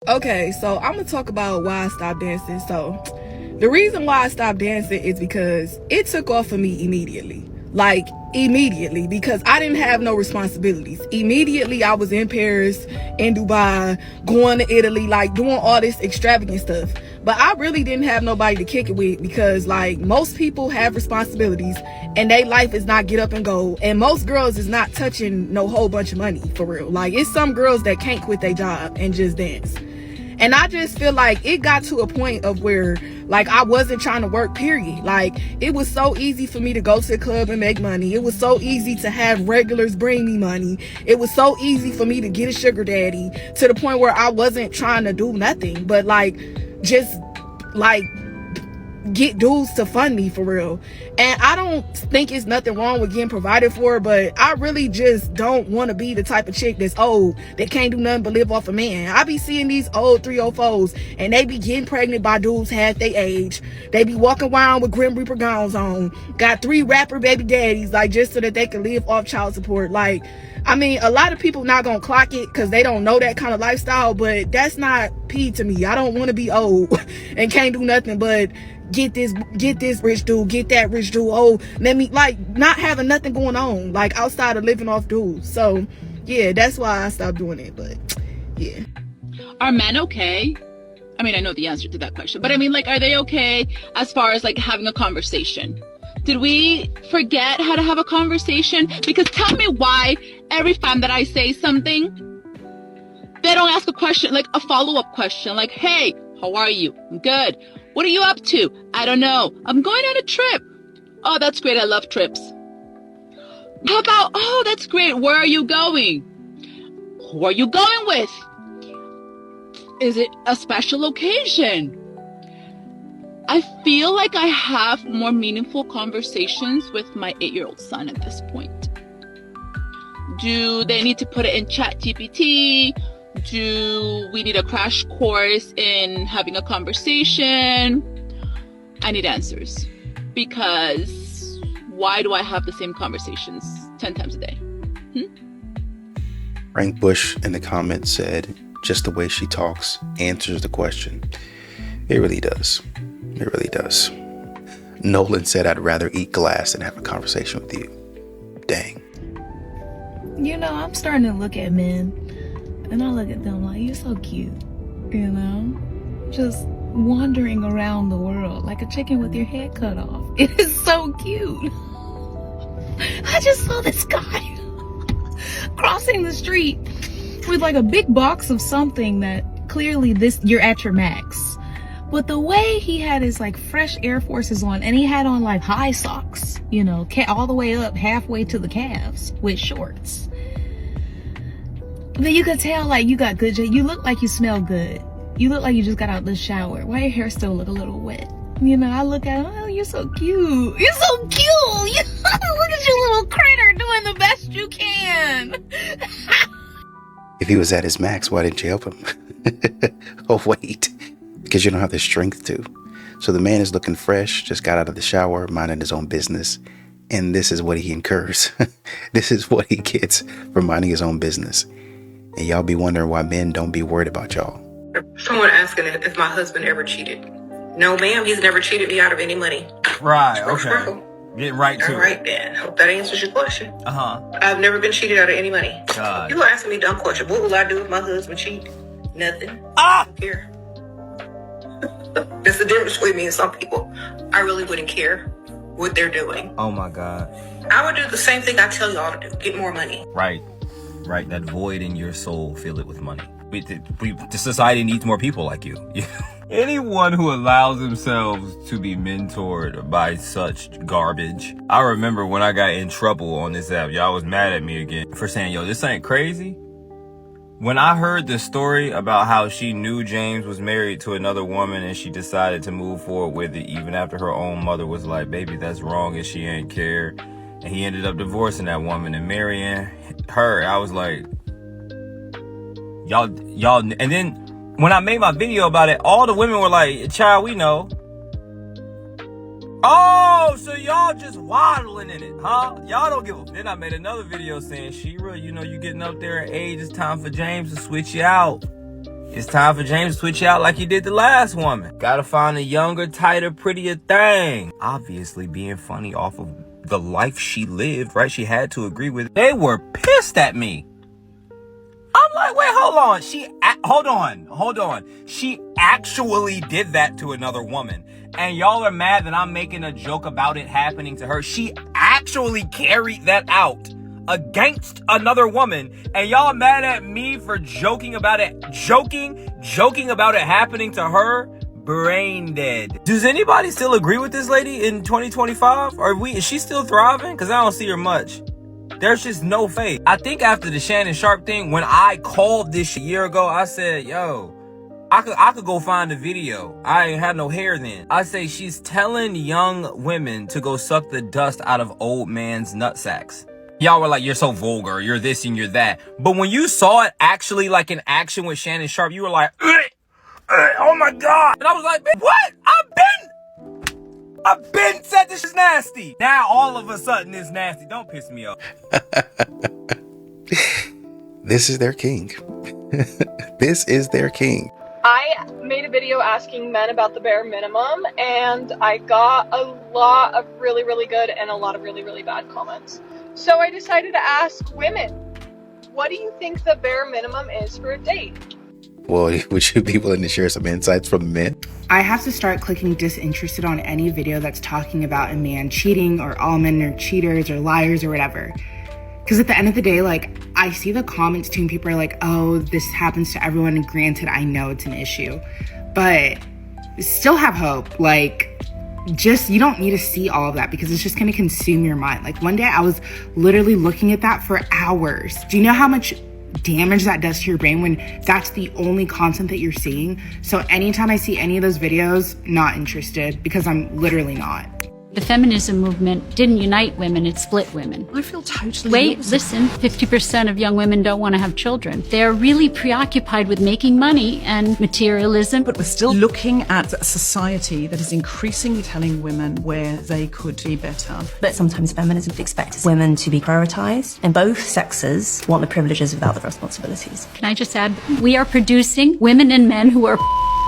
Okay, so I'm gonna talk about why I stopped dancing. So the reason why I stopped dancing is because it took off for me immediately. Like, immediately, because I didn't have no responsibilities. Immediately, I was in Paris, in Dubai, going to Italy, like doing all this extravagant stuff. But I really didn't have nobody to kick it with because, like, most people have responsibilities and their life is not get up and go. And most girls is not touching no whole bunch of money, for real. Like, it's some girls that can't quit their job and just dance. And I just feel like it got to a point of where, like, I wasn't trying to work, period. Like, it was so easy for me to go to the club and make money. It was so easy to have regulars bring me money. It was so easy for me to get a sugar daddy, to the point where I wasn't trying to do nothing but, like, just, like, get dudes to fund me, for real. And I don't think it's nothing wrong with getting provided for, but I really just don't want to be the type of chick that's old that can't do nothing but live off a man. I be seeing these old 304s and they be getting pregnant by dudes half their age. They be walking around with Grim Reaper gowns on, got 3 rapper baby daddies, like, just so that they can live off child support. Like, I mean, a lot of people not gonna clock it because they don't know that kind of lifestyle, but that's not P to me. I don't want to be old and can't do nothing but get this rich dude, get that rich dude. Oh, let me, like, not having nothing going on, like, outside of living off dudes. So yeah, that's why I stopped doing it. But yeah. Are men okay? I mean, I know the answer to that question, but I mean, like, are they okay as far as, like, having a conversation? Did we forget how to have a conversation? Because tell me why every time that I say something, they don't ask a question, like a follow-up question, like, hey, how are you? I'm good. What are you up to? I don't know. I'm going on a trip. Oh, that's great. I love trips. How about, oh, that's great. Where are you going? Who are you going with? Is it a special occasion? I feel like I have more meaningful conversations with my 8-year-old son at this point. Do they need to put it in ChatGPT? Do we need a crash course in having a conversation? I need answers, because why do I have the same conversations 10 times a day? Frank Bush in the comments said, just the way she talks answers the question. It really does. It really does. Nolan said, I'd rather eat glass than have a conversation with you. Dang. You know, I'm starting to look at men and I look at them like, you're so cute, you know? Just wandering around the world like a chicken with your head cut off. It is so cute. I just saw this guy crossing the street with like a big box of something that clearly you're at your max. But the way he had his like fresh Air Forces on, and he had on like high socks, you know, all the way up halfway to the calves with shorts. But you could tell, like, you got good, you look like you smell good. You look like you just got out of the shower. Why your hair still look a little wet? You know, I look at him, oh, you're so cute. You're so cute. Look at you, little critter, doing the best you can. If he was at his max, why didn't you help him? Oh, wait. Because you don't have the strength to. So the man is looking fresh, just got out of the shower, minding his own business. And this is what he incurs. This is what he gets for minding his own business. And y'all be wondering why men don't be worried about y'all. Someone asking if my husband ever cheated. No, ma'am, he's never cheated me out of any money. Right, okay. Getting right to it. All right, then. Hope that answers your question. Uh-huh. I've never been cheated out of any money. God. You asking me dumb question. What will I do if my husband cheat? Nothing. Ah! Here. That's the difference between me and some people. I really wouldn't care what they're doing. Oh my God. I would do the same thing I tell y'all to do. Get more money. Right. That void in your soul, fill it with money. The society needs more people like you. Anyone who allows themselves to be mentored by such garbage. I remember when I got in trouble on this app, y'all was mad at me again for saying, yo, this ain't crazy. When I heard the story about how she knew James was married to another woman and she decided to move forward with it even after her own mother was like, baby, that's wrong, and she ain't care. And he ended up divorcing that woman and marrying her. I was like, y'all. And then when I made my video about it, all the women were like, child, we know. Oh, so y'all just waddling in it, huh? Y'all don't give a... Then I made another video saying, Shira, you know, you getting up there in age. It's time for James to switch you out. It's time for James to switch out like he did the last woman. Gotta find a younger, tighter, prettier thing. Obviously being funny off of the life she lived, right? She had to agree with it. They were pissed at me. I'm like, wait, hold on. Hold on. She actually did that to another woman. And y'all are mad that I'm making a joke about it happening to her. She actually carried that out against another woman. And y'all are mad at me for joking about it happening to her. Brain dead. Does anybody still agree with this lady in 2025? Is she still thriving? Because I don't see her much. There's just no faith. I think after the Shannon Sharpe thing, when I called this a year ago, I said, yo, I could go find a video. I ain't had no hair then. I say she's telling young women to go suck the dust out of old man's nutsacks. Y'all were like, you're so vulgar, you're this and you're that. But when you saw it actually like in action with Shannon Sharpe, you were like, oh my God. And I was like, what? I've been said this is nasty. Now all of a sudden it's nasty. Don't piss me off. This is their king. This is their king. I made a video asking men about the bare minimum, and I got a lot of really, really good and a lot of really, really bad comments. So I decided to ask women, what do you think the bare minimum is for a date? Well, would you be willing to share some insights from men? I have to start clicking disinterested on any video that's talking about a man cheating or all men are cheaters or liars or whatever. Because at the end of the day, like, I see the comments too and people are like, oh, this happens to everyone. And granted, I know it's an issue, but still have hope. Like, just, you don't need to see all of that because it's just going to consume your mind. Like one day I was literally looking at that for hours. Do you know how much damage that does to your brain when that's the only content that you're seeing? So anytime I see any of those videos, not interested, because I'm literally not. The feminism movement didn't unite women, it split women. I feel totally Wait, listen, 50% of young women don't want to have children. They're really preoccupied with making money and materialism. But we're still looking at a society that is increasingly telling women where they could be better. But sometimes feminism expects women to be prioritized, and both sexes want the privileges without the responsibilities. Can I just add, we are producing women and men who are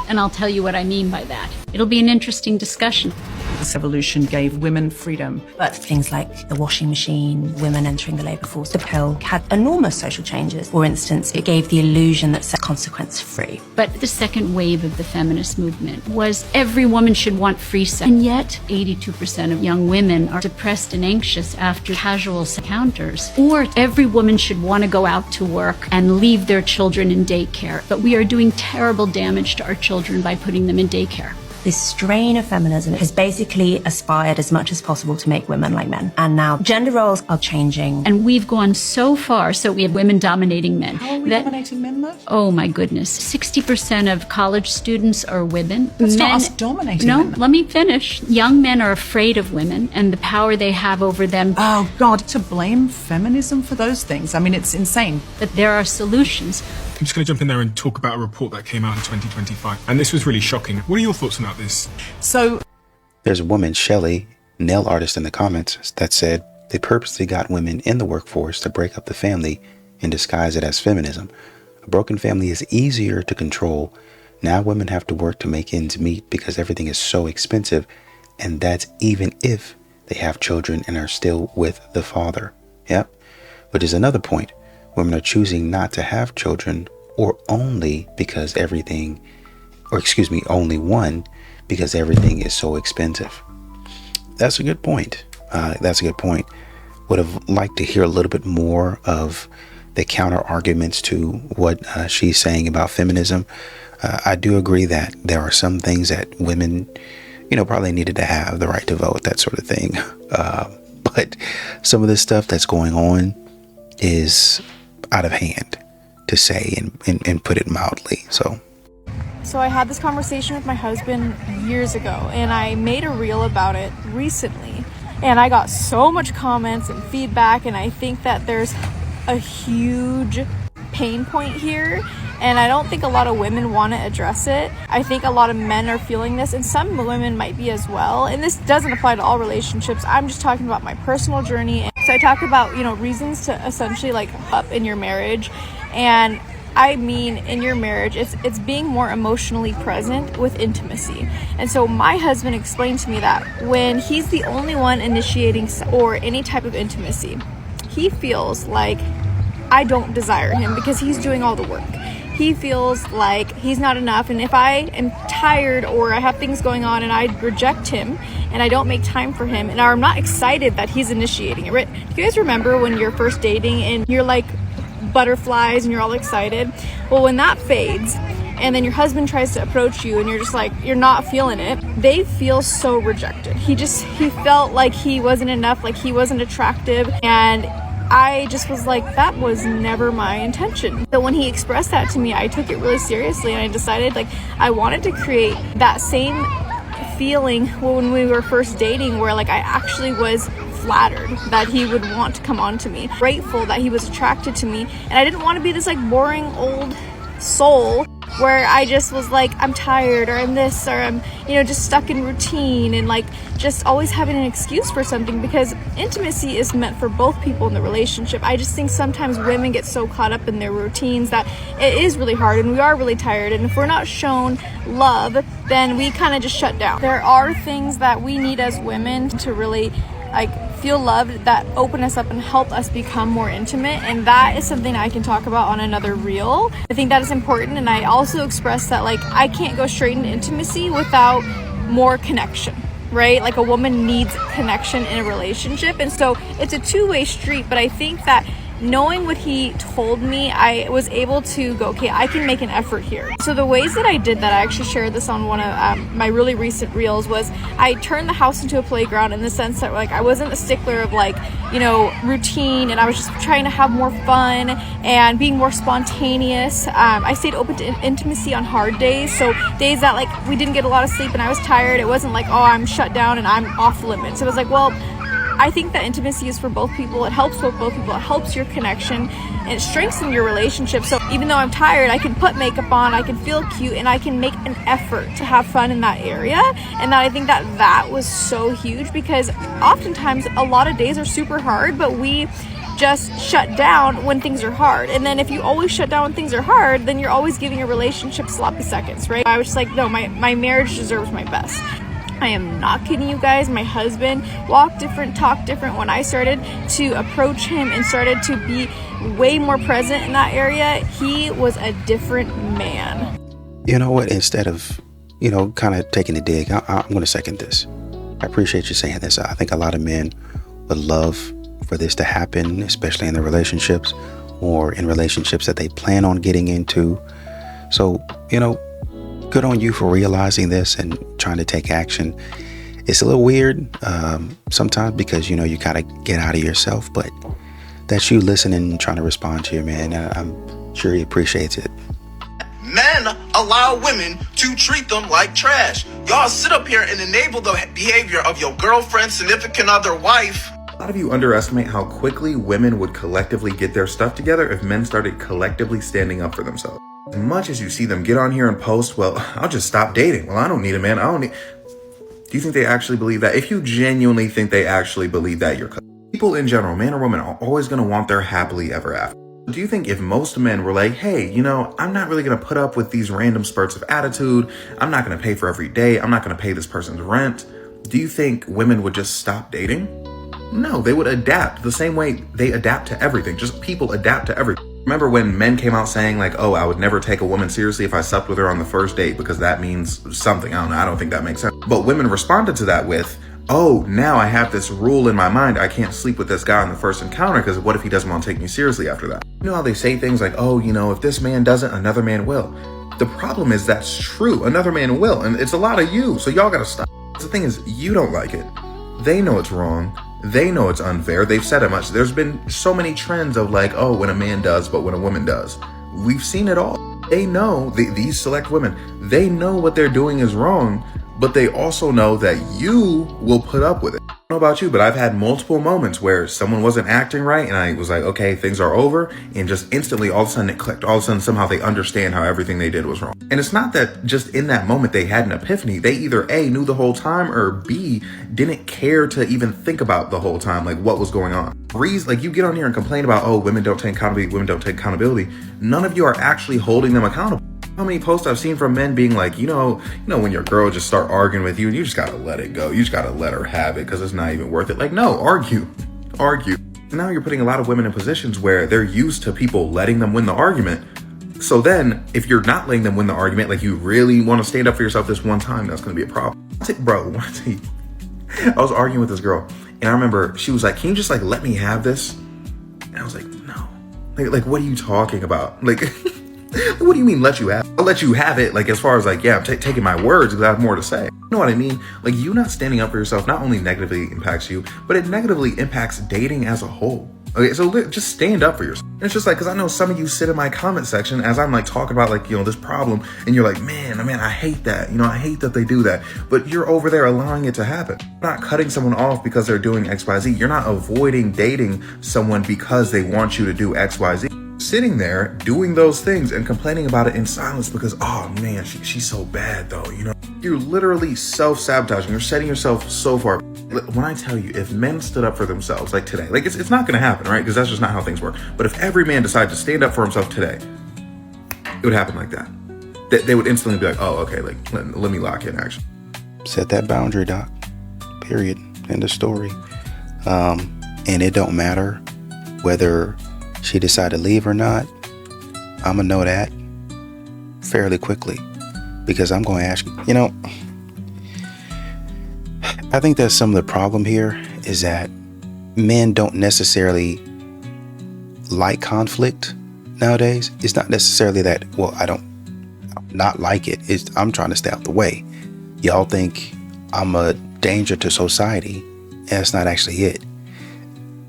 and I'll tell you what I mean by that. It'll be an interesting discussion. This evolution gave women freedom. But things like the washing machine, women entering the labour force, the pill had enormous social changes. For instance, it gave the illusion that sex consequence-free. But the second wave of the feminist movement was every woman should want free sex. And yet, 82% of young women are depressed and anxious after casual encounters. Or every woman should want to go out to work and leave their children in daycare. But we are doing terrible damage to our children by putting them in daycare. This strain of feminism has basically aspired as much as possible to make women like men. And now gender roles are changing. And we've gone so far, so we have women dominating men. How are we dominating men, though? Oh my goodness. 60% of college students are women. That's not us dominating men. No, let me finish. Young men are afraid of women and the power they have over them. Oh God, to blame feminism for those things. I mean, it's insane. But there are solutions. I'm just going to jump in there and talk about a report that came out in 2025. And this was really shocking. What are your thoughts about this? So there's a woman, Shelly, nail artist, in the comments that said they purposely got women in the workforce to break up the family and disguise it as feminism. A broken family is easier to control. Now women have to work to make ends meet because everything is so expensive. And that's even if they have children and are still with the father. Yep. Which is another point. Women are choosing not to have children only one because everything is so expensive. That's a good point. Would have liked to hear a little bit more of the counter arguments to what she's saying about feminism. I do agree that there are some things that women, probably needed to have the right to vote, that sort of thing. But some of the stuff that's going on is out of hand, to say and put it mildly. So I had this conversation with my husband years ago, and I made a reel about it recently, and I got so much comments and feedback, and I think that there's a huge pain point here, and I don't think a lot of women want to address it. I think a lot of men are feeling this, and some women might be as well, and this doesn't apply to all relationships. I'm just talking about my personal journey. So I talk about, reasons to essentially up in your marriage, and I mean in your marriage, it's being more emotionally present with intimacy. And so my husband explained to me that when he's the only one initiating or any type of intimacy, he feels like I don't desire him because he's doing all the work. He feels like he's not enough, and if I am tired or I have things going on and I reject him and I don't make time for him and I'm not excited that he's initiating it, right? Do you guys remember when you're first dating and you're like butterflies and you're all excited? Well, when that fades and then your husband tries to approach you and you're just like, you're not feeling it, they feel so rejected. He felt like he wasn't enough, like he wasn't attractive, and I just was like, that was never my intention. So when he expressed that to me, I took it really seriously, and I decided like I wanted to create that same feeling when we were first dating, where like I actually was flattered that he would want to come on to me, grateful that he was attracted to me, and I didn't want to be this like boring old soul where I just was like, I'm tired, or I'm this, or I'm, just stuck in routine and like just always having an excuse for something, because intimacy is meant for both people in the relationship. I just think sometimes women get so caught up in their routines that it is really hard and we are really tired, and if we're not shown love, then we kind of just shut down. There are things that we need as women to really like feel loved, that open us up and help us become more intimate, and that is something I can talk about on another reel. I think that is important, and I also express that like I can't go straight into intimacy without more connection, right? Like a woman needs connection in a relationship, and so it's a two-way street. But I think that knowing what he told me, I was able to go, okay, I can make an effort here. So the ways that I did that, I actually shared this on one of my really recent reels, was I turned the house into a playground, in the sense that like I wasn't a stickler of like, routine, and I was just trying to have more fun and being more spontaneous. I stayed open to intimacy on hard days, so days that like we didn't get a lot of sleep and I was tired. It wasn't like, oh, I'm shut down and I'm off limits. It was like, well, I think that intimacy is for both people. It helps with both people. It helps your connection and it strengthens your relationship. So even though I'm tired, I can put makeup on, I can feel cute, and I can make an effort to have fun in that area. And that I think that was so huge, because oftentimes a lot of days are super hard, but we just shut down when things are hard. And then if you always shut down when things are hard, then you're always giving your relationship sloppy seconds, right? I was just like, no, my marriage deserves my best. I am not kidding you guys. My husband walked different, talked different. When I started to approach him and started to be way more present in that area, he was a different man. You know what? Instead of, kind of taking a dig, I'm going to second this. I appreciate you saying this. I think a lot of men would love for this to happen, especially in their relationships or in relationships that they plan on getting into. So, good on you for realizing this and trying to take action. It's a little weird sometimes because, you kind of get out of yourself, but that's you listening and trying to respond to your man, and I'm sure he appreciates it. Men allow women to treat them like trash. Y'all sit up here and enable the behavior of your girlfriend, significant other, wife. A lot of you underestimate how quickly women would collectively get their stuff together if men started collectively standing up for themselves. As much as you see them get on here and post, well, I'll just stop dating. Well, I don't need a man. Do you think they actually believe that? If you genuinely think they actually believe that, you're people in general, man or woman, are always going to want their happily ever after. Do you think if most men were like, hey, I'm not really going to put up with these random spurts of attitude. I'm not going to pay for every day. I'm not going to pay this person's rent. Do you think women would just stop dating? No, they would adapt the same way they adapt to everything. Just people adapt to everything. Remember when men came out saying like, oh, I would never take a woman seriously if I slept with her on the first date because that means something. I don't know. I don't think that makes sense. But women responded to that with, oh, now I have this rule in my mind. I can't sleep with this guy on the first encounter because what if he doesn't want to take me seriously after that? You know how they say things like, oh, if this man doesn't, another man will. The problem is that's true. Another man will. And it's a lot of you. So y'all got to stop. The thing is, you don't like it. They know it's wrong. They know it's unfair. They've said it much. There's been so many trends of like, oh, when a man does, but when a woman does. We've seen it all. They know, these select women, they know what they're doing is wrong, but they also know that you will put up with it. I don't know about you, but I've had multiple moments where someone wasn't acting right and I was like, okay, things are over, and just instantly all of a sudden it clicked. All of a sudden somehow they understand how everything they did was wrong. And it's not that just in that moment they had an epiphany. They either A, knew the whole time, or B, didn't care to even think about the whole time, like what was going on. Like you get on here and complain about, oh, women don't take accountability. None of you are actually holding them accountable. How many posts I've seen from men being like, you know, when your girl just start arguing with you and you just gotta let it go. You just gotta let her have it because it's not even worth it. Like, no, argue. Now you're putting a lot of women in positions where they're used to people letting them win the argument. So then if you're not letting them win the argument, like you really want to stand up for yourself this one time, that's going to be a problem. Bro, I was arguing with this girl and I remember she was like, can you just like let me have this? And I was like, no. Like what are you talking about? Like, what do you mean let you have it? I'll let you have it, like as far as like, yeah, I'm taking my words because I have more to say. You know what I mean? Like you not standing up for yourself not only negatively impacts you, but it negatively impacts dating as a whole. Okay, so just stand up for yourself. And it's just like, because I know some of you sit in my comment section as I'm like talking about like, this problem, and you're like, man, I hate that. I hate that they do that. But you're over there allowing it to happen. You're not cutting someone off because they're doing XYZ. You're not avoiding dating someone because they want you to do XYZ. Sitting there doing those things and complaining about it in silence because, oh man, she's so bad though, You're literally self-sabotaging. You're setting yourself so far. When I tell you, if men stood up for themselves like today, like it's not gonna happen, right? Because that's just not how things work. But if every man decided to stand up for himself today, it would happen like that. They would instantly be like, oh, okay, like let me lock in action. Set that boundary, Doc. Period. End of story. And it don't matter whether she decided to leave or not. I'm gonna know that fairly quickly because I'm going to ask you. I think that's some of the problem here is that men don't necessarily like conflict nowadays. It's not necessarily that, well, I don't not like it. I'm trying to stay out the way. Y'all think I'm a danger to society, and that's not actually it.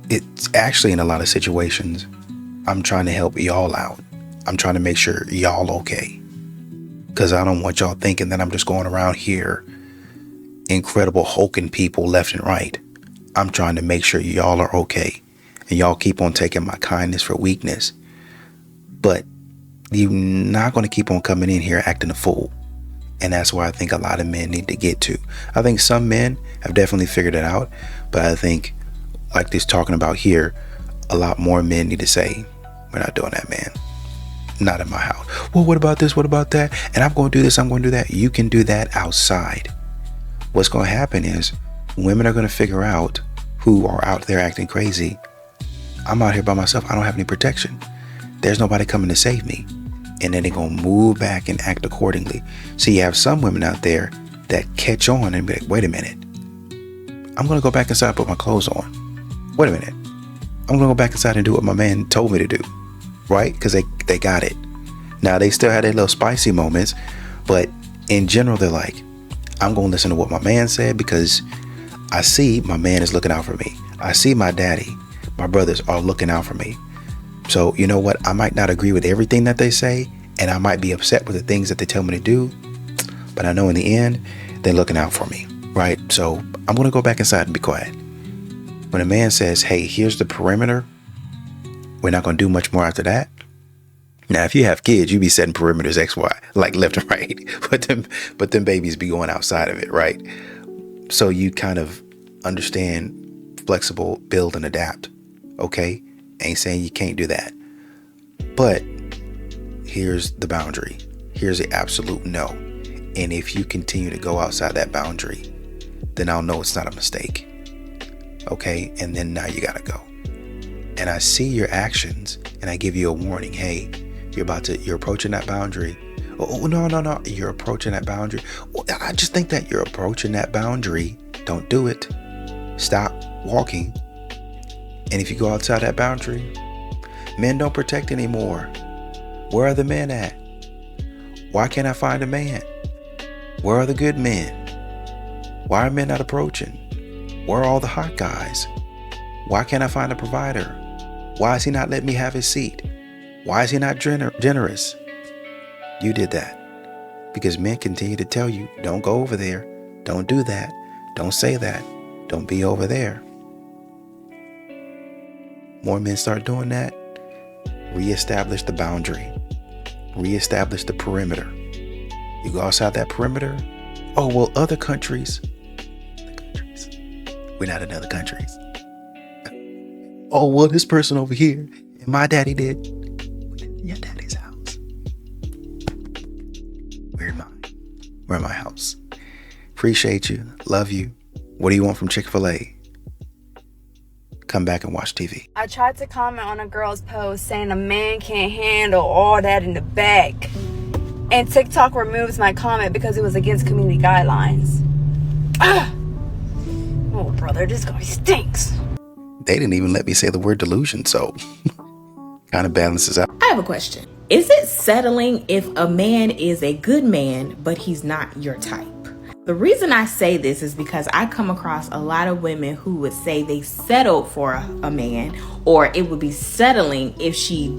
It's actually in a lot of situations, I'm trying to help y'all out. I'm trying to make sure y'all okay. Because I don't want y'all thinking that I'm just going around here incredible hulking people left and right. I'm trying to make sure y'all are okay. And y'all keep on taking my kindness for weakness. But you're not going to keep on coming in here acting a fool. And that's where I think a lot of men need to get to. I think some men have definitely figured it out. But I think, like this talking about here, a lot more men need to say, we're not doing that, man. Not in my house. Well, what about this? What about that? And I'm going to do this. I'm going to do that. You can do that outside. What's going to happen is women are going to figure out who are out there acting crazy. I'm out here by myself. I don't have any protection. There's nobody coming to save me. And then they're going to move back and act accordingly. So you have some women out there that catch on and be like, wait a minute. I'm going to go back inside and put my clothes on. Wait a minute. I'm going to go back inside and do what my man told me to do. Right? Because they got it. Now, they still had their little spicy moments. But in general, they're like, I'm going to listen to what my man said because I see my man is looking out for me. I see my daddy, my brothers are looking out for me. So, you know what? I might not agree with everything that they say, and I might be upset with the things that they tell me to do, but I know in the end, they're looking out for me, right? So I'm going to go back inside and be quiet. When a man says, hey, here's the perimeter, we're not going to do much more after that. Now, if you have kids, you be setting perimeters XY, like left and right, but them babies be going outside of it, right? So you kind of understand flexible, build and adapt, okay? Ain't saying you can't do that. But here's the boundary. Here's the absolute no. And if you continue to go outside that boundary, then I'll know it's not a mistake. Okay? And then now you gotta go. And I see your actions and I give you a warning. Hey, you're approaching that boundary. Oh, no. You're approaching that boundary. I just think that you're approaching that boundary. Don't do it. Stop walking. And if you go outside that boundary, men don't protect anymore. Where are the men at? Why can't I find a man? Where are the good men? Why are men not approaching? Where are all the hot guys? Why can't I find a provider? Why is he not letting me have his seat? Why is he not generous? You did that because men continue to tell you, don't go over there. Don't do that. Don't say that. Don't be over there. More men start doing that, reestablish the boundary, reestablish the perimeter. You go outside that perimeter, oh, well, other countries, we're not in other countries. Oh, well, this person over here, and my daddy did. Your daddy's house. We're mine. We're in my house. Appreciate you. Love you. What do you want from Chick-fil-A? Come back and watch TV. I tried to comment on a girl's post saying a man can't handle all that in the back. And TikTok removes my comment because it was against community guidelines. Oh, brother, this guy stinks. They didn't even let me say the word delusion, so kind of balances out. I have a question. Is it settling if a man is a good man, but he's not your type? The reason I say this is because I come across a lot of women who would say they settled for a man, or it would be settling if she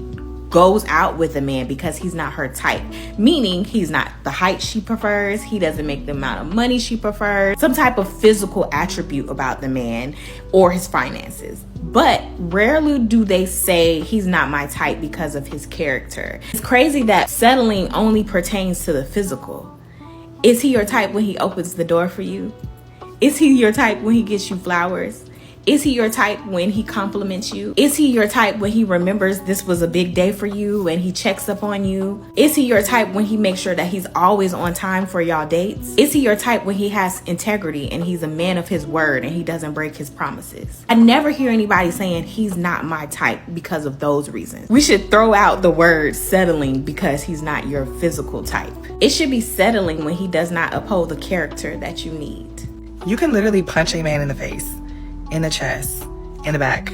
goes out with a man because he's not her type, meaning he's not the height she prefers, he doesn't make the amount of money she prefers, some type of physical attribute about the man or his finances. But rarely do they say he's not my type because of his character. It's crazy that settling only pertains to the physical. Is he your type when he opens the door for you? Is he your type when he gets you flowers? Is he your type when he compliments you? Is he your type when he remembers this was a big day for you and he checks up on you? Is he your type when he makes sure that he's always on time for y'all dates? Is he your type when he has integrity and he's a man of his word and he doesn't break his promises? I never hear anybody saying he's not my type because of those reasons. We should throw out the word settling because he's not your physical type. It should be settling when he does not uphold the character that you need. You can literally punch a man in the face, in the chest, in the back,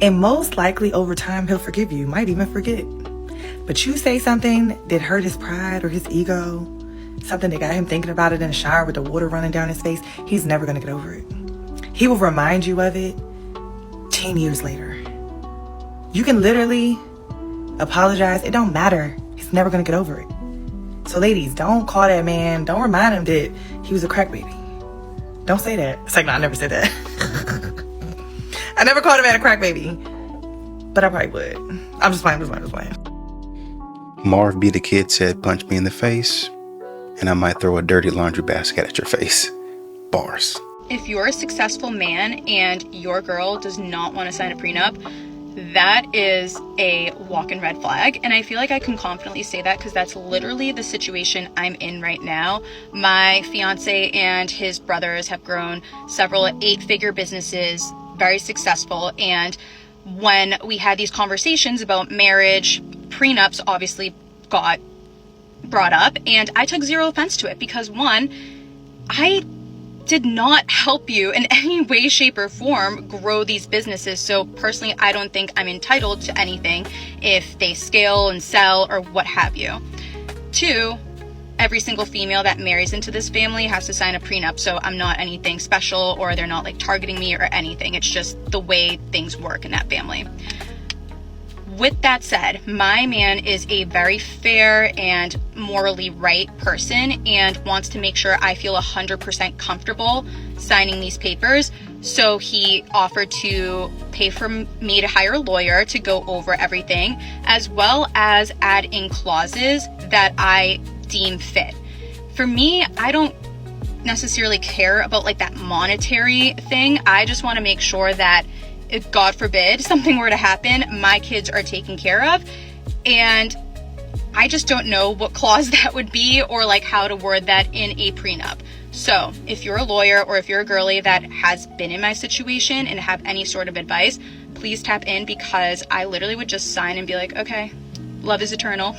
and most likely over time he'll forgive you, might even forget. But you say something that hurt his pride or his ego, something that got him thinking about it in the shower with the water running down his face, he's never gonna get over it. He will remind you of it 10 years later. You can literally apologize, it don't matter, he's never gonna get over it. So ladies, don't call that man, don't remind him that he was a crack baby. Don't say that. It's like, no, I never said that. I never called a man a crack baby, but I probably would. I'm just playing. Marv B. the Kid said, punch me in the face, and I might throw a dirty laundry basket at your face. Bars. If you're a successful man and your girl does not want to sign a prenup, that is a walk-in red flag. And I feel like I can confidently say that because that's literally the situation I'm in right now. My fiance and his brothers have grown several 8-figure businesses, very successful. And when we had these conversations about marriage, prenups obviously got brought up, and I took zero offense to it because, one, I did not help you in any way, shape, or form grow these businesses. So personally, I don't think I'm entitled to anything if they scale and sell or what have you. 2, every single female that marries into this family has to sign a prenup. So I'm not anything special, or they're not like targeting me or anything. It's just the way things work in that family. With that said, my man is a very fair and morally right person and wants to make sure I feel 100% comfortable signing these papers. So he offered to pay for me to hire a lawyer to go over everything, as well as add in clauses that I deem fit. For me, I don't necessarily care about like that monetary thing. I just want to make sure that if God forbid something were to happen, my kids are taken care of. And I just don't know what clause that would be or like how to word that in a prenup. So if you're a lawyer or if you're a girly that has been in my situation and have any sort of advice, please tap in, because I literally would just sign and be like, okay, love is eternal.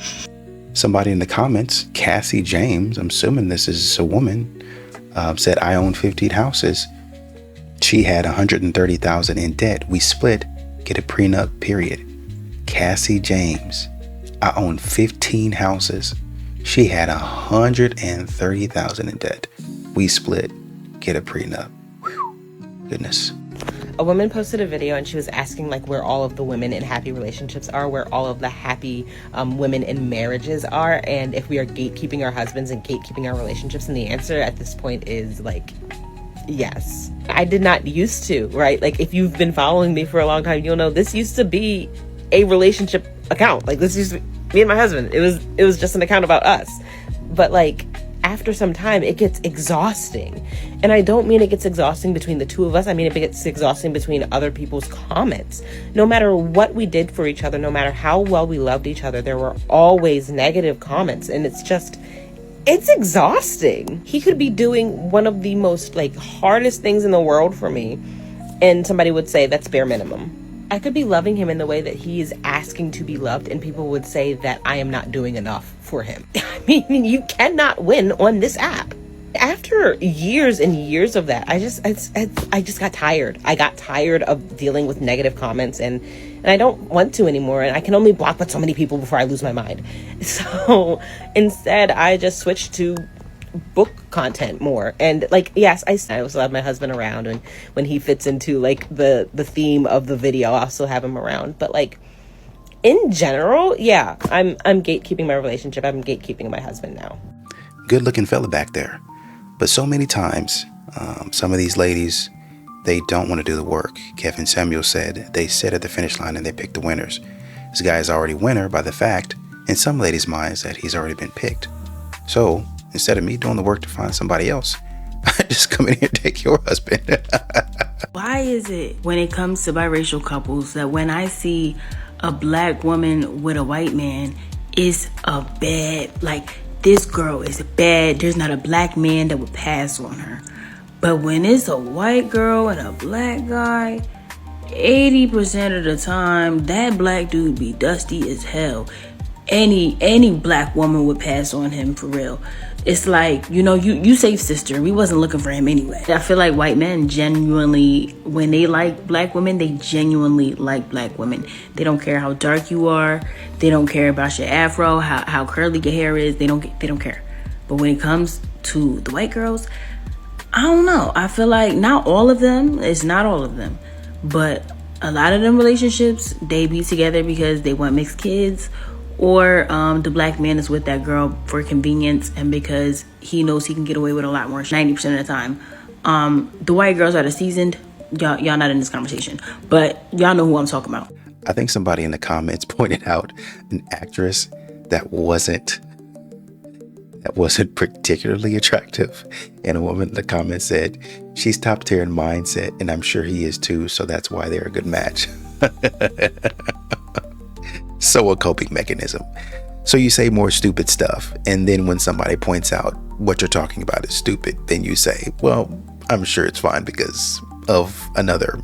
Somebody in the comments, Cassie James, I'm assuming this is a woman, said, I own 15 houses. She had $130,000 in debt. We split, get a prenup, period. Cassie James, I own 15 houses. She had $130,000 in debt. We split, get a prenup. Whew. Goodness. A woman posted a video and she was asking like where all of the women in happy relationships are, where all of the happy women in marriages are, and if we are gatekeeping our husbands and gatekeeping our relationships. And the answer at this point is like yes. I did not used to, right? Like, if you've been following me for a long time, you'll know this used to be a relationship account. Like, this used to be me and my husband. It was just an account about us. But like, after some time, it gets exhausting. And I don't mean it gets exhausting between the two of us. I mean, it gets exhausting between other people's comments. No matter what we did for each other, no matter how well we loved each other, there were always negative comments. And it's exhausting. He could be doing one of the most like hardest things in the world for me, and somebody would say that's bare minimum. I could be loving him in the way that he is asking to be loved, and people would say that I am not doing enough for him. I mean, you cannot win on this app. After years and years of that, I just got tired. I got tired of dealing with negative comments, and I don't want to anymore. And I can only block but so many people before I lose my mind. So instead, I just switched to book content more. And like, yes, I still have my husband around, and when he fits into like the theme of the video, I'll still have him around. But like, in general, yeah, I'm gatekeeping my relationship. I'm gatekeeping my husband now. Good looking fella back there. But so many times, some of these ladies, they don't want to do the work. Kevin Samuel said they sit at the finish line and they pick the winners. This guy is already winner by the fact, in some ladies' minds, that he's already been picked. So instead of me doing the work to find somebody else, I just come in here and take your husband. Why is it when it comes to biracial couples that when I see a black woman with a white man, it's a bad, like, this girl is bad, there's not a black man that would pass on her. But when it's a white girl and a black guy, 80% of the time, that black dude be dusty as hell. Any black woman would pass on him for real. It's like, you safe, sister. We wasn't looking for him anyway. I feel like white men genuinely, when they like black women, they genuinely like black women. They don't care how dark you are. They don't care about your afro, how curly your hair is. They don't care. But when it comes to the white girls, I don't know. I feel like not all of them. It's not all of them. But a lot of them relationships, they be together because they want mixed kids, or the black man is with that girl for convenience and because he knows he can get away with a lot more 90% of the time. The white girls are the seasoned. Y'all not in this conversation, but y'all know who I'm talking about. I think somebody in the comments pointed out an actress that wasn't particularly attractive, and a woman in the comments said she's top tier in mindset, and I'm sure he is too, so that's why they're a good match. So a coping mechanism. So you say more stupid stuff, and then when somebody points out what you're talking about is stupid, then you say, well, I'm sure it's fine because of another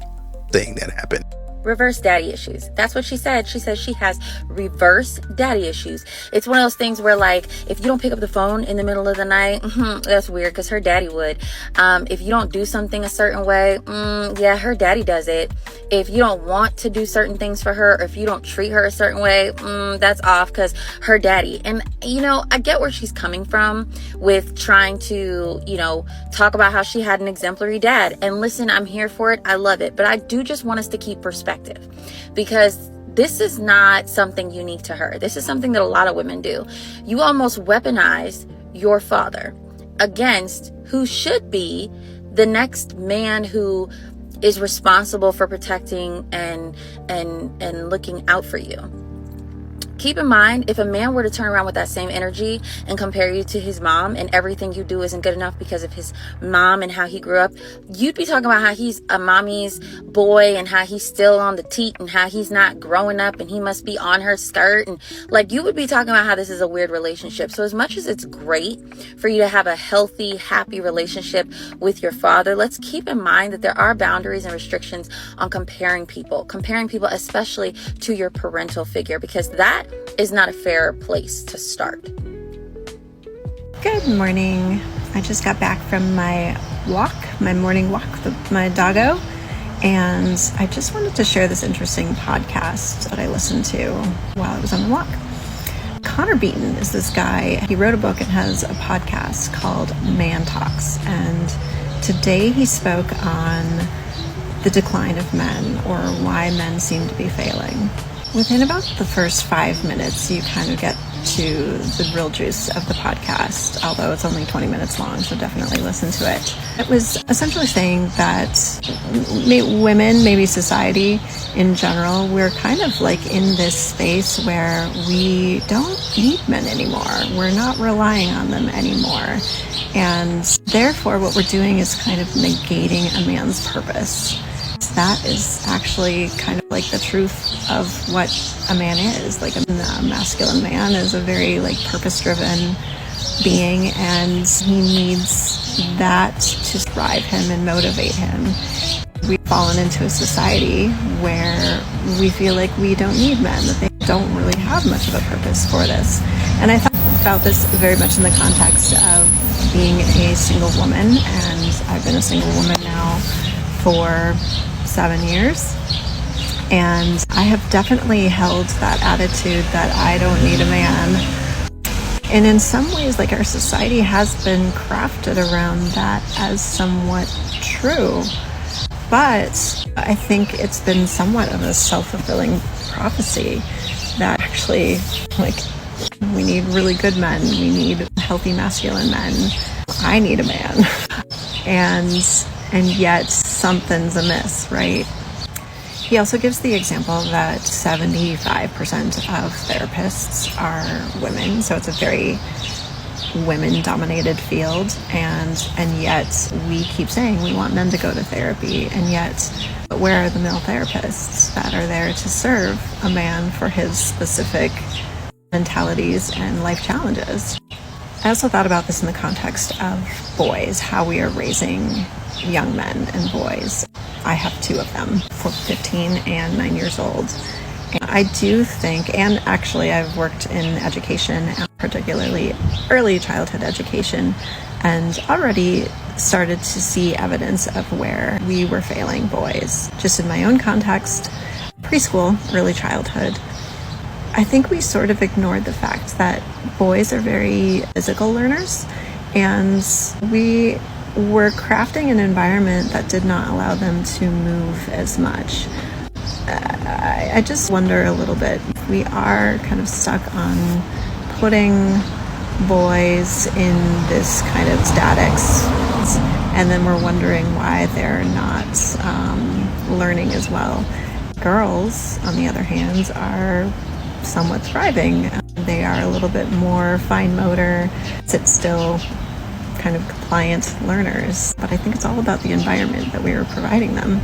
thing that happened. Reverse daddy issues. That's what she said. She says she has reverse daddy issues. It's one of those things where, like, if you don't pick up the phone in the middle of the night, that's weird because her daddy would. If you don't do something a certain way, yeah, her daddy does it. If you don't want to do certain things for her, or if you don't treat her a certain way, that's off because her daddy. And, I get where she's coming from with trying to, talk about how she had an exemplary dad. And listen, I'm here for it. I love it. But I do just want us to keep perspective, because this is not something unique to her. This is something that a lot of women do. You almost weaponize your father against who should be the next man who is responsible for protecting and looking out for you. Keep in mind, if a man were to turn around with that same energy and compare you to his mom, and everything you do isn't good enough because of his mom and how he grew up, you'd be talking about how he's a mommy's boy and how he's still on the teat and how he's not growing up and he must be on her skirt. And like, you would be talking about how this is a weird relationship. So as much as it's great for you to have a healthy, happy relationship with your father, let's keep in mind that there are boundaries and restrictions on comparing people, especially to your parental figure, because that is not a fair place to start. Good morning. I just got back from my morning walk with my doggo, and I just wanted to share this interesting podcast that I listened to while I was on the walk. Connor Beaton is this guy. He wrote a book and has a podcast called Man Talks, and today he spoke on the decline of men, or why men seem to be failing. Within about the first 5 minutes, you kind of get to the real juice of the podcast, although it's only 20 minutes long, so definitely listen to it. It was essentially saying that women, maybe society in general, we're kind of like in this space where we don't need men anymore. We're not relying on them anymore. And therefore, what we're doing is kind of negating a man's purpose. That is actually kind of like the truth of what a man is. Like a masculine man is a very like purpose-driven being, and he needs that to drive him and motivate him. We've fallen into a society where we feel like we don't need men, that they don't really have much of a purpose for this. And I thought about this very much in the context of being a single woman, and I've been a single woman now for 7 years, and I have definitely held that attitude that I don't need a man. And in some ways, like, our society has been crafted around that as somewhat true, but I think it's been somewhat of a self-fulfilling prophecy that actually, like, we need really good men, we need healthy masculine men, I need a man. And yet something's amiss, right? He also gives the example that 75% of therapists are women, so it's a very women-dominated field, and yet we keep saying we want men to go to therapy, and yet where are the male therapists that are there to serve a man for his specific mentalities and life challenges? I also thought about this in the context of boys, how we are raising young men and boys. I have 2 of them, 15 and 9 years old. And I do think, and actually I've worked in education, particularly early childhood education, and already started to see evidence of where we were failing boys. Just in my own context, preschool, early childhood, I think we sort of ignored the fact that boys are very physical learners, and we were crafting an environment that did not allow them to move as much. I just wonder a little bit. We are kind of stuck on putting boys in this kind of statics, and then we're wondering why they're not learning as well. Girls, on the other hand, are somewhat thriving. They are a little bit more fine motor, sit still, kind of compliant learners, but I think it's all about the environment that we were providing them.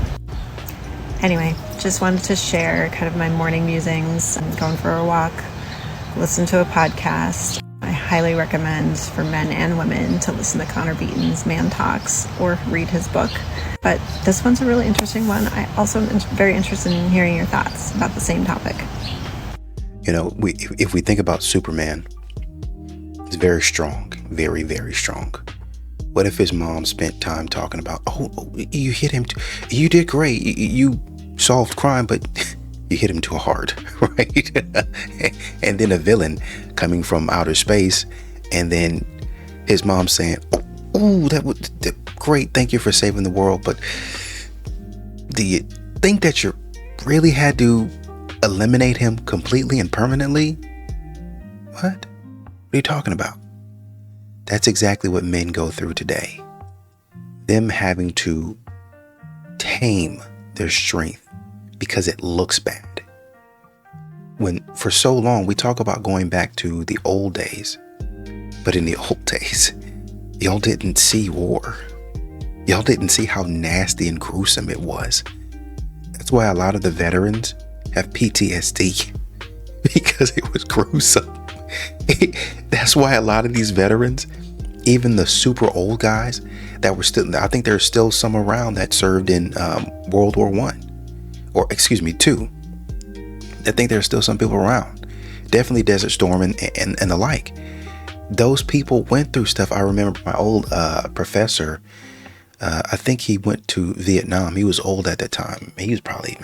Anyway, just wanted to share kind of my morning musings. I'm going for a walk, listen to a podcast. I highly recommend for men and women to listen to Connor Beaton's Man Talks or read his book. But this one's a really interesting one. I also am very interested in hearing your thoughts about the same topic. You know, if we think about Superman, he's very strong, very, very strong. What if his mom spent time talking about, oh you hit him, you did great, you solved crime, but you hit him too hard, right? And then a villain coming from outer space, and then his mom saying, oh, that was great, thank you for saving the world, but do you think that you really had to eliminate him completely and permanently? What are you talking about? That's exactly what men go through today. Them having to tame their strength because it looks bad. When for so long we talk about going back to the old days, but in the old days, y'all didn't see war. Y'all didn't see how nasty and gruesome it was. That's why a lot of the veterans have PTSD, because it was gruesome. That's why a lot of these veterans, even the super old guys that were still, I think there's still some around that served in World War II. I think there's still some people around. Definitely Desert Storm and the like. Those people went through stuff. I remember my old professor, I think he went to Vietnam. He was old at that time. He was probably,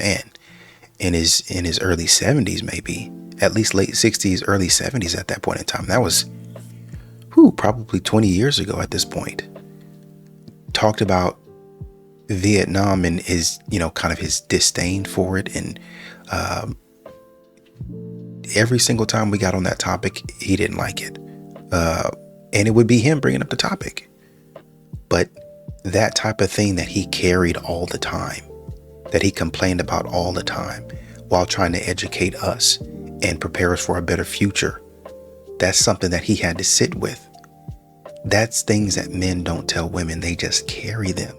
in his early 70s, maybe. At least late 60s, early 70s at that point in time. That was probably 20 years ago at this point. Talked about Vietnam and his, kind of his disdain for it, and Every single time we got on that topic, he didn't like it. And it would be him bringing up the topic. But that type of thing that he carried all the time, that he complained about all the time while trying to educate us and prepare us for a better future, that's something that he had to sit with. That's things that men don't tell women. They just carry them.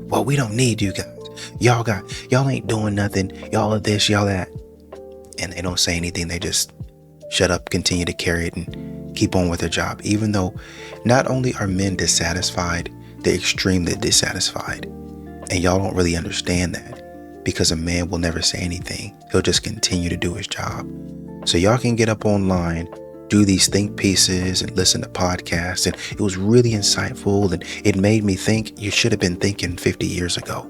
Well, we don't need you guys. Y'all ain't doing nothing. Y'all are this, y'all that. And they don't say anything. They just shut up, continue to carry it, and keep on with their job. Even though not only are men dissatisfied, they're extremely dissatisfied. And y'all don't really understand that, because a man will never say anything. He'll just continue to do his job. So y'all can get up online, do these think pieces and listen to podcasts. And it was really insightful. And it made me think you should have been thinking 50 years ago.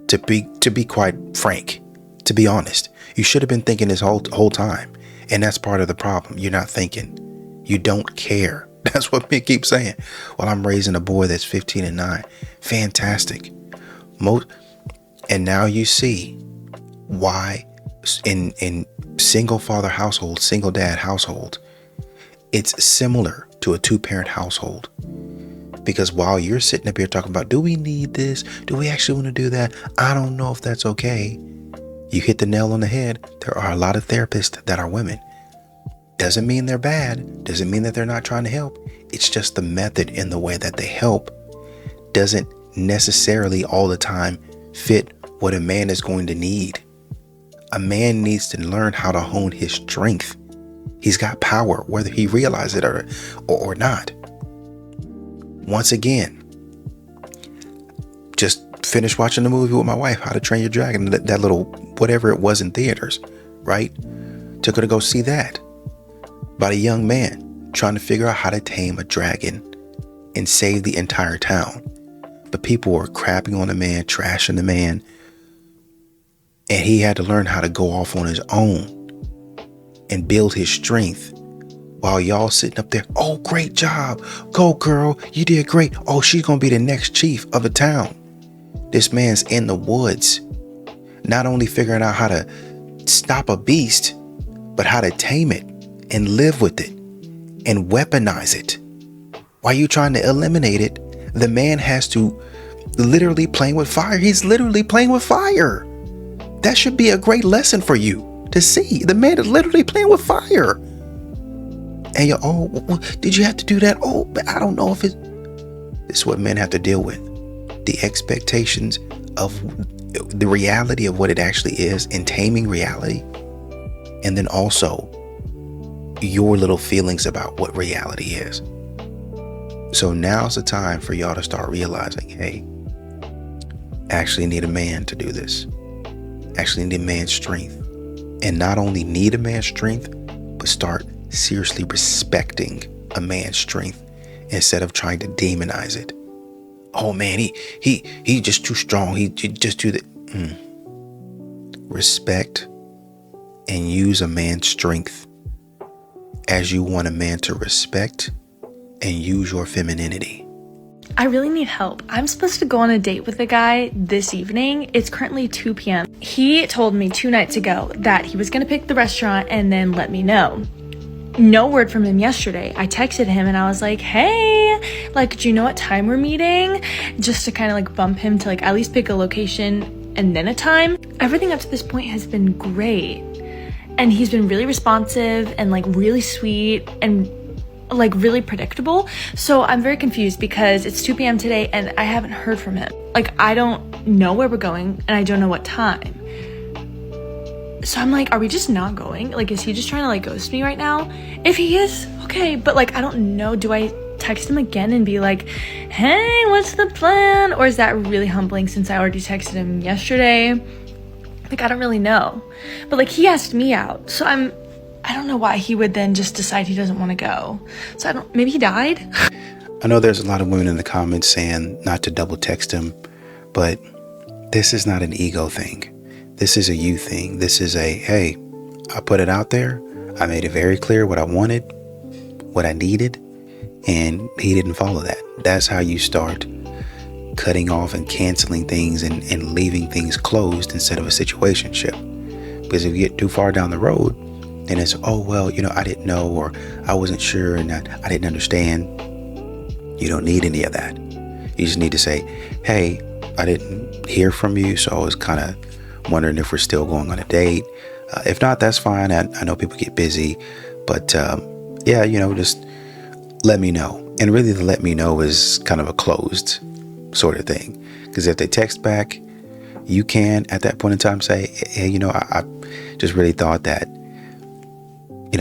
To be quite frank, to be honest, you should have been thinking this whole time. And that's part of the problem. You're not thinking. You don't care. That's what men keep saying. Well, I'm raising a boy that's 15 and 9. Fantastic. And now you see why in single father household, single dad household, it's similar to a 2-parent household. Because while you're sitting up here talking about, do we need this? Do we actually want to do that? I don't know if that's okay. You hit the nail on the head. There are a lot of therapists that are women. Doesn't mean they're bad. Doesn't mean that they're not trying to help. It's just the method and the way that they help doesn't necessarily all the time fit what a man is going to need. A man needs to learn how to hone his strength. He's got power, whether he realizes it or not. Once again, just finished watching the movie with my wife, How to Train Your Dragon, that little whatever it was in theaters, right? Took her to go see that. About a young man trying to figure out how to tame a dragon and save the entire town. But people were crapping on the man, trashing the man. And he had to learn how to go off on his own and build his strength. While y'all sitting up there, oh, great job. Go, girl. You did great. Oh, she's going to be the next chief of a town. This man's in the woods, not only figuring out how to stop a beast, but how to tame it and live with it and weaponize it. While you trying to eliminate it, the man has to literally playing with fire. He's literally playing with fire. That should be a great lesson for you to see. The man is literally playing with fire. And you're, oh, well, did you have to do that? Oh, but I don't know if it's... This is what men have to deal with. The expectations of the reality of what it actually is and taming reality. And then also your little feelings about what reality is. So now's the time for y'all to start realizing, hey, actually need a man to do this. Actually need a man's strength. And not only need a man's strength, but start seriously respecting a man's strength instead of trying to demonize it. Oh man, he just too strong. He just do that. Respect and use a man's strength as you want a man to respect and use your femininity. I really need help. I'm supposed to go on a date with a guy this evening. It's currently 2 p.m. He told me 2 nights ago that he was going to pick the restaurant and then let me know. No word from him yesterday. I texted him and I was like, hey, like, do you know what time we're meeting? Just to kind of like bump him to like at least pick a location and then a time. Everything up to this point has been great. And he's been really responsive and like really sweet and like really predictable. So I'm very confused because it's 2 p.m. today and I haven't heard from him. Like, I don't know where we're going and I don't know what time. So I'm like, are we just not going? Like, is he just trying to like ghost me right now? If he is, okay. But like, I don't know. Do I text him again and be like, hey, what's the plan? Or is that really humbling since I already texted him yesterday? Like, I don't really know. But like, he asked me out. So I don't know why he would then just decide he doesn't want to go. So maybe he died? I know there's a lot of women in the comments saying not to double text him, but this is not an ego thing. This is a you thing. This is a, hey, I put it out there. I made it very clear what I wanted, what I needed, and he didn't follow that. That's how you start cutting off and canceling things and leaving things closed instead of a situationship. Because if you get too far down the road, then it's, oh, well, I didn't know, or I wasn't sure, and I didn't understand. You don't need any of that. You just need to say, hey, I didn't hear from you, so I was kind of wondering if we're still going on a date. If not, that's fine. I know people get busy, but just let me know. And really, the let me know is kind of a closed sort of thing. Because if they text back, you can at that point in time say, hey, I just really thought that,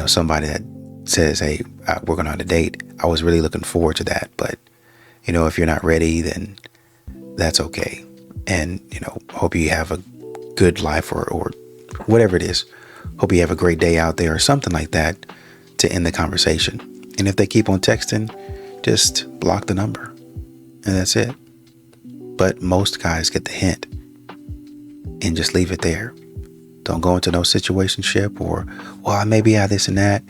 somebody that says, hey, we're going on a date, I was really looking forward to that. But, if you're not ready, then that's okay. And, hope you have a good life or whatever it is. Hope you have a great day out there or something like that to end the conversation. And if they keep on texting, just block the number. And that's it. But most guys get the hint and just leave it there. Don't go into no situationship or, well, maybe I this and that,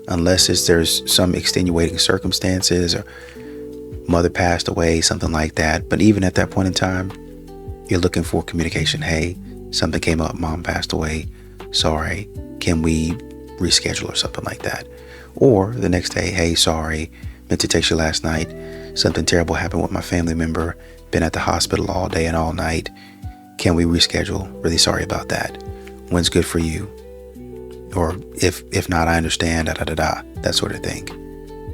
unless there's some extenuating circumstances or mother passed away, something like that. But even at that point in time, you're looking for communication. Hey, something came up, mom passed away. Sorry, can we reschedule or something like that? Or the next day, hey, sorry, meant to text you last night. Something terrible happened with my family member. Been at the hospital all day and all night. Can we reschedule? Really sorry about that. When's good for you? Or if not, I understand, that sort of thing.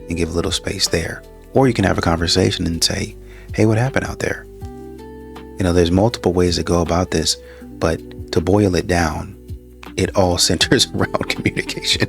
And give a little space there. Or you can have a conversation and say, hey, what happened out there? There's multiple ways to go about this, but to boil it down, it all centers around communication.